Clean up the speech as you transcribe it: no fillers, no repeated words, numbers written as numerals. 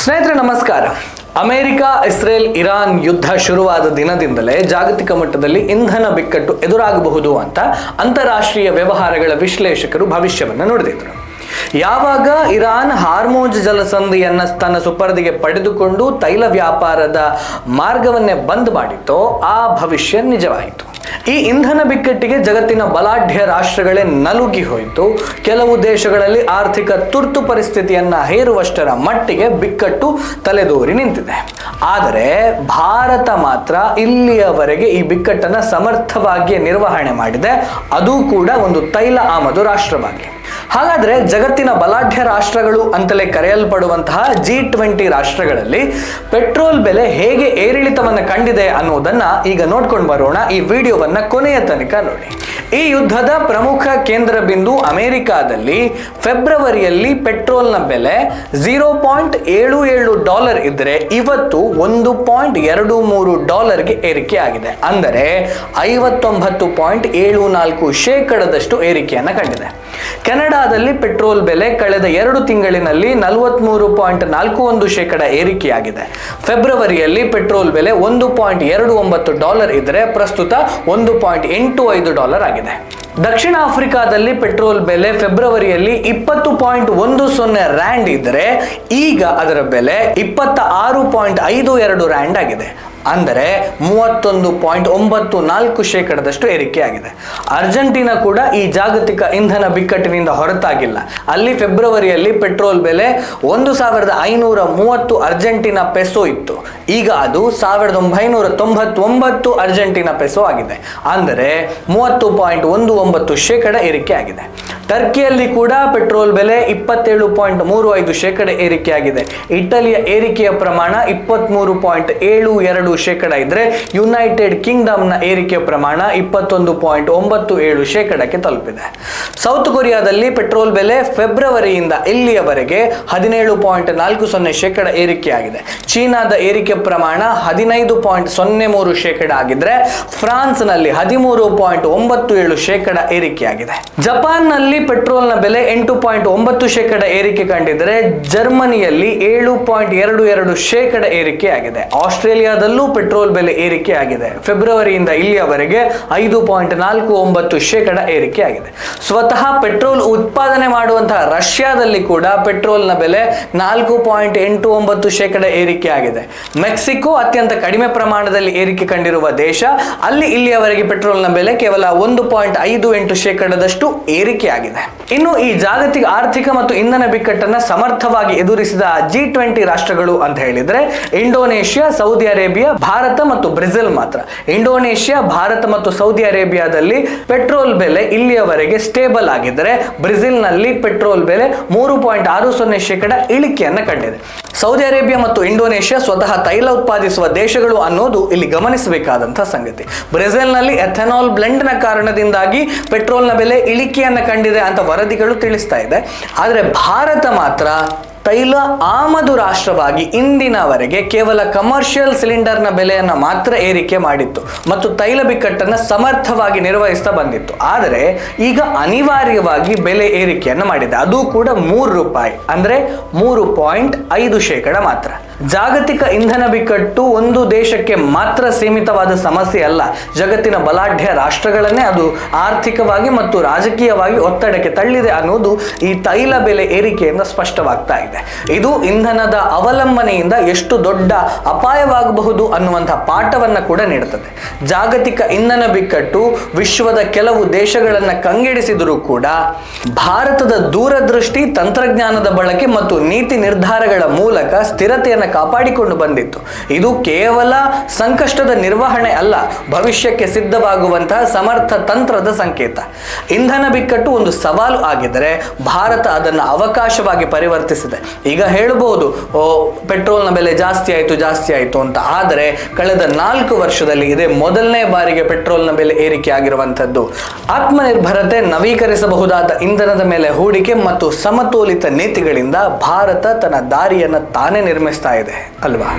ಸ್ನೇಹಿತರೆ ನಮಸ್ಕಾರ. America, Israel, Iran ಯುದ್ಧ ಶುರುವಾದ ದಿನದಿಂದಲೇ ಜಾಗತಿಕ ಮಟ್ಟದಲ್ಲಿ ಇಂಧನ ಬಿಕ್ಕಟ್ಟು ಎದುರಾಗಬಹುದು ಅಂತ ಅಂತಾರಾಷ್ಟ್ರೀಯ ವ್ಯವಹಾರಗಳ ವಿಶ್ಲೇಷಕರು ಭವಿಷ್ಯವನ್ನು ನುಡಿದಿದ್ದರು. ಯಾವಾಗ ಇರಾನ್ ಹಾರ್ಮೋಜ್ ಜಲಸಂಧಿಯನ್ನ ತನ್ನ ಸುಪರ್ದಿಗೆ ಪಡೆದುಕೊಂಡು ತೈಲ ವ್ಯಾಪಾರದ ಮಾರ್ಗವನ್ನೇ ಬಂದ್ ಮಾಡಿತ್ತೋ ಆ ಭವಿಷ್ಯ ನಿಜವಾಯಿತು. ಈ ಇಂಧನ ಬಿಕ್ಕಟ್ಟಿಗೆ ಜಗತ್ತಿನ ಬಲಾಢ್ಯ ರಾಷ್ಟ್ರಗಳೇ ನಲುಗಿ ಹೋಯಿತು. ಕೆಲವು ದೇಶಗಳಲ್ಲಿ ಆರ್ಥಿಕ ತುರ್ತು ಪರಿಸ್ಥಿತಿಯನ್ನ ಹೇರುವಷ್ಟರ ಮಟ್ಟಿಗೆ ಬಿಕ್ಕಟ್ಟು ತಲೆದೋರಿ ನಿಂತಿದೆ. ಆದರೆ ಭಾರತ ಮಾತ್ರ ಇಲ್ಲಿಯವರೆಗೆ ಈ ಬಿಕ್ಕಟ್ಟನ್ನು ಸಮರ್ಥವಾಗಿ ನಿರ್ವಹಣೆ ಮಾಡಿದೆ, ಅದು ಕೂಡ ಒಂದು ತೈಲ ಆಮದು ರಾಷ್ಟ್ರವಾಗಿ. ಹಾಗಾದ್ರೆ ಜಗತ್ತಿನ ಬಲಾಢ್ಯ ರಾಷ್ಟ್ರಗಳು ಅಂತಲೇ ಕರೆಯಲ್ಪಡುವಂತಹ G20 ರಾಷ್ಟ್ರಗಳಲ್ಲಿ ಪೆಟ್ರೋಲ್ ಬೆಲೆ ಹೇಗೆ ಏರಿಳಿತವನ್ನು ಕಂಡಿದೆ ಅನ್ನೋದನ್ನ ಈಗ ನೋಡ್ಕೊಂಡು ಬರೋಣ. ಈ ವಿಡಿಯೋವನ್ನ ಕೊನೆಯ ತನಕ ನೋಡಿ. ಈ ಯುದ್ಧದ ಪ್ರಮುಖ ಕೇಂದ್ರ ಬಿಂದು ಅಮೆರಿಕಾದಲ್ಲಿ ಫೆಬ್ರವರಿಯಲ್ಲಿ ಪೆಟ್ರೋಲ್ನ ಬೆಲೆ $0.77 ಇದ್ರೆ ಇವತ್ತು $1.23ಗೆ ಏರಿಕೆ ಆಗಿದೆ. ಅಂದರೆ 59.74% ಏರಿಕೆಯನ್ನು ಕಂಡಿದೆ. ಕೆನಡಾದಲ್ಲಿ ಪೆಟ್ರೋಲ್ ಬೆಲೆ ಕಳೆದ 2 ತಿಂಗಳಿನಲ್ಲಿ 43.41% ಏರಿಕೆಯಾಗಿದೆ. ಫೆಬ್ರವರಿಯಲ್ಲಿ ಪೆಟ್ರೋಲ್ ಬೆಲೆ $1.29 ಇದ್ರೆ ಪ್ರಸ್ತುತ $1.85 ಆಗಿದೆ. ದಕ್ಷಿಣ ಆಫ್ರಿಕಾದಲ್ಲಿ ಪೆಟ್ರೋಲ್ ಬೆಲೆ ಫೆಬ್ರವರಿಯಲ್ಲಿ 20.10 RAND ಇದ್ದರೆ ಈಗ ಅದರ ಬೆಲೆ 26.52 RAND ಆಗಿದೆ. ಅಂದರೆ 31.94% ಏರಿಕೆಯಾಗಿದೆ. ಅರ್ಜೆಂಟೀನಾ ಕೂಡ ಈ ಜಾಗತಿಕ ಇಂಧನ ಬಿಕ್ಕಟ್ಟಿನಿಂದ ಹೊರತಾಗಿಲ್ಲ. ಅಲ್ಲಿ ಫೆಬ್ರವರಿಯಲ್ಲಿ ಪೆಟ್ರೋಲ್ ಬೆಲೆ 1530 ಅರ್ಜೆಂಟೀನಾ ಪೆಸೋ ಇತ್ತು. ಈಗ ಅದು 1999 ಅರ್ಜೆಂಟೀನಾ ಪೆಸೋ ಆಗಿದೆ. ಅಂದರೆ 30.19% ಏರಿಕೆ ಆಗಿದೆ. ಟರ್ಕಿಯಲ್ಲಿ ಕೂಡ ಪೆಟ್ರೋಲ್ ಬೆಲೆ 27.35% ಏರಿಕೆಯಾಗಿದೆ. ಇಟಲಿಯ ಏರಿಕೆಯ ಪ್ರಮಾಣ 23.72% ಇದ್ರೆ ಯುನೈಟೆಡ್ ಕಿಂಗ್ಡಮ್ನ ಏರಿಕೆಯ ಪ್ರಮಾಣ 21.97%ಕ್ಕೆ ತಲುಪಿದೆ. ಸೌತ್ ಕೊರಿಯಾದಲ್ಲಿ ಪೆಟ್ರೋಲ್ ಬೆಲೆ ಫೆಬ್ರವರಿಯಿಂದ ಇಲ್ಲಿಯವರೆಗೆ 17.40% ಏರಿಕೆಯಾಗಿದೆ. ಚೀನಾದ ಏರಿಕೆ ಪ್ರಮಾಣ 15.03% ಆಗಿದ್ರೆ ಫ್ರಾನ್ಸ್ನಲ್ಲಿ 13.97% ಏರಿಕೆಯಾಗಿದೆ. ಜಪಾನ್ನಲ್ಲಿ ಪೆಟ್ರೋಲ್ನ ಬೆಲೆ 8.9% ಏರಿಕೆ ಕಂಡಿದ್ದರೆ ಜರ್ಮನಿಯಲ್ಲಿ 7.22% ಏರಿಕೆಯಾಗಿದೆ. ಆಸ್ಟ್ರೇಲಿಯಾದಲ್ಲೂ ಪೆಟ್ರೋಲ್ ಬೆಲೆ ಏರಿಕೆ ಆಗಿದೆ. ಫೆಬ್ರವರಿಯಿಂದ ಇಲ್ಲಿಯವರೆಗೆ 5.49% ಏರಿಕೆ ಆಗಿದೆ. ಸ್ವತಃ ಪೆಟ್ರೋಲ್ ಉತ್ಪಾದನೆ ಮಾಡುವಂತಹ ರಷ್ಯಾದಲ್ಲಿ ಕೂಡ ಪೆಟ್ರೋಲ್ನ ಬೆಲೆ 4.89% ಏರಿಕೆ ಆಗಿದೆ. ಮೆಕ್ಸಿಕೋ ಅತ್ಯಂತ ಕಡಿಮೆ ಪ್ರಮಾಣದಲ್ಲಿ ಏರಿಕೆ ಕಂಡಿರುವ ದೇಶ. ಅಲ್ಲಿ ಇಲ್ಲಿಯವರೆಗೆ ಪೆಟ್ರೋಲ್ನ ಬೆಲೆ ಕೇವಲ 1.58% ಏರಿಕೆ ಆಗಿದೆ. ಇನ್ನು ಈ ಜಾಗತಿಕ ಆರ್ಥಿಕ ಮತ್ತು ಇಂಧನ ಬಿಕ್ಕಟ್ಟನ್ನು ಸಮರ್ಥವಾಗಿ ಎದುರಿಸಿದ G20 ರಾಷ್ಟ್ರಗಳು ಅಂತ ಹೇಳಿದ್ರೆ ಇಂಡೋನೇಷ್ಯಾ, ಸೌದಿ ಅರೇಬಿಯಾ, ಭಾರತ ಮತ್ತು ಬ್ರೆಜಿಲ್ ಮಾತ್ರ. ಇಂಡೋನೇಷ್ಯಾ, ಭಾರತ ಮತ್ತು ಸೌದಿ ಅರೇಬಿಯಾದಲ್ಲಿ ಪೆಟ್ರೋಲ್ ಬೆಲೆ ಇಲ್ಲಿಯವರೆಗೆ ಸ್ಟೇಬಲ್ ಆಗಿದ್ದರೆ ಬ್ರೆಜಿಲ್ನಲ್ಲಿ ಪೆಟ್ರೋಲ್ ಬೆಲೆ 3.60% ಇಳಿಕೆಯನ್ನು ಕಂಡಿದೆ. ಸೌದಿ ಅರೇಬಿಯಾ ಮತ್ತು ಇಂಡೋನೇಷ್ಯಾ ಸ್ವತಃ ತೈಲ ಉತ್ಪಾದಿಸುವ ದೇಶಗಳು ಅನ್ನೋದು ಇಲ್ಲಿ ಗಮನಿಸಬೇಕಾದಂತಹ ಸಂಗತಿ. ಬ್ರೆಜಿಲ್ನಲ್ಲಿ ಎಥೆನಾಲ್ ಬ್ಲೆಂಡ್ನ ಕಾರಣದಿಂದಾಗಿ ಪೆಟ್ರೋಲ್ನ ಬೆಲೆ ಇಳಿಕೆಯನ್ನು ಕಂಡಿದೆ ಅಂತ ವರದಿಗಳು ತಿಳಿಸ್ತಾ ಇದೆ. ಆದರೆ ಭಾರತ ಮಾತ್ರ ತೈಲ ಆಮದು ರಾಷ್ಟ್ರವಾಗಿ ಇಂದಿನವರೆಗೆ ಕೇವಲ ಕಮರ್ಷಿಯಲ್ ಸಿಲಿಂಡರ್ನ ಬೆಲೆಯನ್ನು ಮಾತ್ರ ಏರಿಕೆ ಮಾಡಿತ್ತು ಮತ್ತು ತೈಲ ಬಿಕ್ಕಟ್ಟನ್ನು ಸಮರ್ಥವಾಗಿ ನಿರ್ವಹಿಸ್ತಾ ಬಂದಿತ್ತು. ಆದರೆ ಈಗ ಅನಿವಾರ್ಯವಾಗಿ ಬೆಲೆ ಏರಿಕೆಯನ್ನು ಮಾಡಿದೆ, ಅದು ಕೂಡ ₹3, ಅಂದರೆ 3.5% ಮಾತ್ರ. ಜಾಗತಿಕ ಇಂಧನ ಬಿಕ್ಕಟ್ಟು ಒಂದು ದೇಶಕ್ಕೆ ಮಾತ್ರ ಸೀಮಿತವಾದ ಸಮಸ್ಯೆ ಅಲ್ಲ. ಜಗತ್ತಿನ ಬಲಾಢ್ಯ ರಾಷ್ಟ್ರಗಳನ್ನೇ ಅದು ಆರ್ಥಿಕವಾಗಿ ಮತ್ತು ರಾಜಕೀಯವಾಗಿ ಒತ್ತಡಕ್ಕೆ ತಳ್ಳಿದೆ ಅನ್ನೋದು ಈ ತೈಲ ಬೆಲೆ ಏರಿಕೆಯಿಂದ ಸ್ಪಷ್ಟವಾಗ್ತಾ ಇದೆ. ಇದು ಇಂಧನದ ಅವಲಂಬನೆಯಿಂದ ಎಷ್ಟು ದೊಡ್ಡ ಅಪಾಯವಾಗಬಹುದು ಅನ್ನುವಂತಹ ಪಾಠವನ್ನು ಕೂಡ ನೀಡುತ್ತದೆ. ಜಾಗತಿಕ ಇಂಧನ ಬಿಕ್ಕಟ್ಟು ವಿಶ್ವದ ಕೆಲವು ದೇಶಗಳನ್ನು ಕಂಗೆಡಿಸಿದರೂ ಕೂಡ ಭಾರತದ ದೂರದೃಷ್ಟಿ, ತಂತ್ರಜ್ಞಾನದ ಬಳಕೆ ಮತ್ತು ನೀತಿ ನಿರ್ಧಾರಗಳ ಮೂಲಕ ಸ್ಥಿರತೆಯನ್ನು ಕಾಪಾಡಿಕೊಂಡು ಬಂದಿತ್ತು. ಇದು ಕೇವಲ ಸಂಕಷ್ಟದ ನಿರ್ವಹಣೆ ಅಲ್ಲ, ಭವಿಷ್ಯಕ್ಕೆ ಸಿದ್ಧವಾಗುವಂತಹ ಸಮರ್ಥ ತಂತ್ರದ ಸಂಕೇತ. ಇಂಧನ ಬಿಕ್ಕಟ್ಟು ಒಂದು ಸವಾಲು ಆಗಿದ್ದರೆ ಭಾರತ ಅದನ್ನು ಅವಕಾಶವಾಗಿ ಪರಿವರ್ತಿಸಿದೆ. ಈಗ ಹೇಳಬಹುದು ಪೆಟ್ರೋಲ್ನ ಬೆಲೆ ಜಾಸ್ತಿ ಆಯಿತು ಅಂತ. ಆದರೆ ಕಳೆದ 4 ವರ್ಷದಲ್ಲಿ ಇದೇ ಮೊದಲನೇ ಬಾರಿಗೆ ಪೆಟ್ರೋಲ್ನ ಬೆಲೆ ಏರಿಕೆ ಆಗಿರುವಂಥದ್ದು. ಆತ್ಮನಿರ್ಭರತೆ, ನವೀಕರಿಸಬಹುದಾದ ಇಂಧನದ ಮೇಲೆ ಹೂಡಿಕೆ ಮತ್ತು ಸಮತೋಲಿತ ನೀತಿಗಳಿಂದ ಭಾರತ ತನ್ನ ದಾರಿಯನ್ನು ತಾನೇ ನಿರ್ಮಿಸ್ತಾ ಇದೆ ಅಲ್ವಾ?